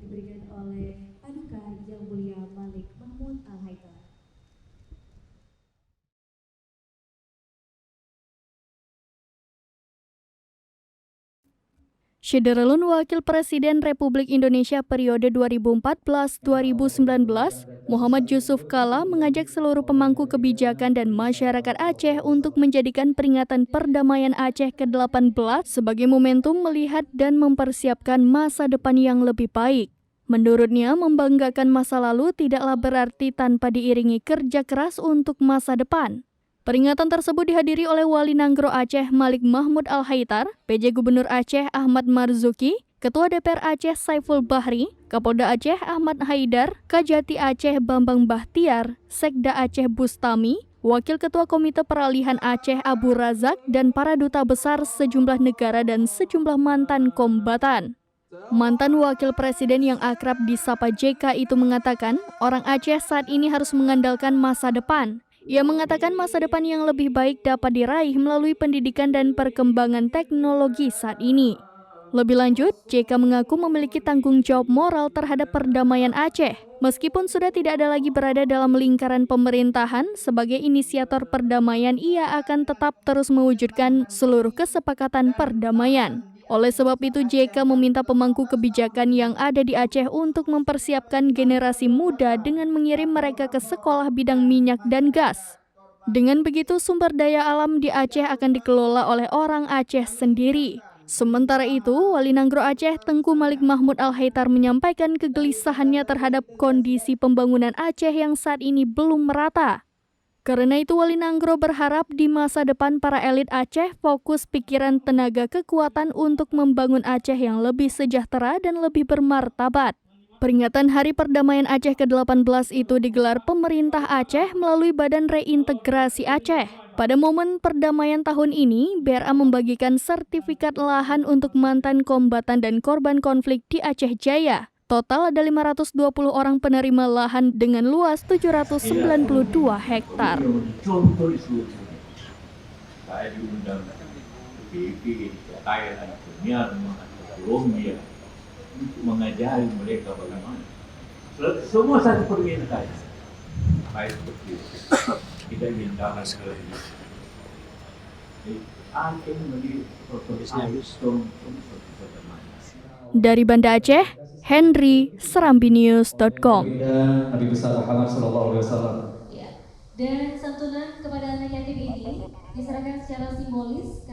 diberikan oleh Paduka Yang Mulia Malik Mahmud Al-Haithar. Syederulun Wakil Presiden Republik Indonesia periode 2014-2019, Muhammad Yusuf Kalla mengajak seluruh pemangku kebijakan dan masyarakat Aceh untuk menjadikan peringatan perdamaian Aceh ke-18 sebagai momentum melihat dan mempersiapkan masa depan yang lebih baik. Menurutnya, membanggakan masa lalu tidaklah berarti tanpa diiringi kerja keras untuk masa depan. Peringatan tersebut dihadiri oleh Wali Nanggro Aceh Malik Mahmud Al-Haithar, PJ Gubernur Aceh Ahmad Marzuki, Ketua DPR Aceh Saiful Bahri, Kapolda Aceh Ahmad Haidar, Kajati Aceh Bambang Bahtiar, Sekda Aceh Bustami, Wakil Ketua Komite Peralihan Aceh Abu Razak, dan para duta besar sejumlah negara dan sejumlah mantan kombatan. Mantan Wakil Presiden yang akrab disapa JK itu mengatakan, orang Aceh saat ini harus mengandalkan masa depan. Ia mengatakan masa depan yang lebih baik dapat diraih melalui pendidikan dan perkembangan teknologi saat ini. Lebih lanjut, JK mengaku memiliki tanggung jawab moral terhadap perdamaian Aceh. Meskipun sudah tidak ada lagi berada dalam lingkaran pemerintahan, sebagai inisiator perdamaian ia akan tetap terus mewujudkan seluruh kesepakatan perdamaian. Oleh sebab itu, JK meminta pemangku kebijakan yang ada di Aceh untuk mempersiapkan generasi muda dengan mengirim mereka ke sekolah bidang minyak dan gas. Dengan begitu, sumber daya alam di Aceh akan dikelola oleh orang Aceh sendiri. Sementara itu, Wali Nanggro Aceh Tengku Malik Mahmud Al-Haithar menyampaikan kegelisahannya terhadap kondisi pembangunan Aceh yang saat ini belum merata. Karena itu, Wali Nanggro berharap di masa depan para elit Aceh fokus pikiran, tenaga, kekuatan untuk membangun Aceh yang lebih sejahtera dan lebih bermartabat. Peringatan Hari Perdamaian Aceh ke-18 itu digelar pemerintah Aceh melalui Badan Reintegrasi Aceh. Pada momen perdamaian tahun ini, BRA membagikan sertifikat lahan untuk mantan kombatan dan korban konflik di Aceh Jaya. Total ada 520 orang penerima lahan dengan luas 792 hektar. Contoh itu, saya diundang PBB, Thailand, Myanmar, Colombia untuk mengajari mereka bagaimana. Semua satu permintaan. Baik seperti itu. Kita minta sekali. Aceh menjadi provinsi dari Banda Aceh, Henry, serambinews.com. Nabi besar Muhammad SAW. Dan santunan kepada anak yatim ini diserahkan secara simbolis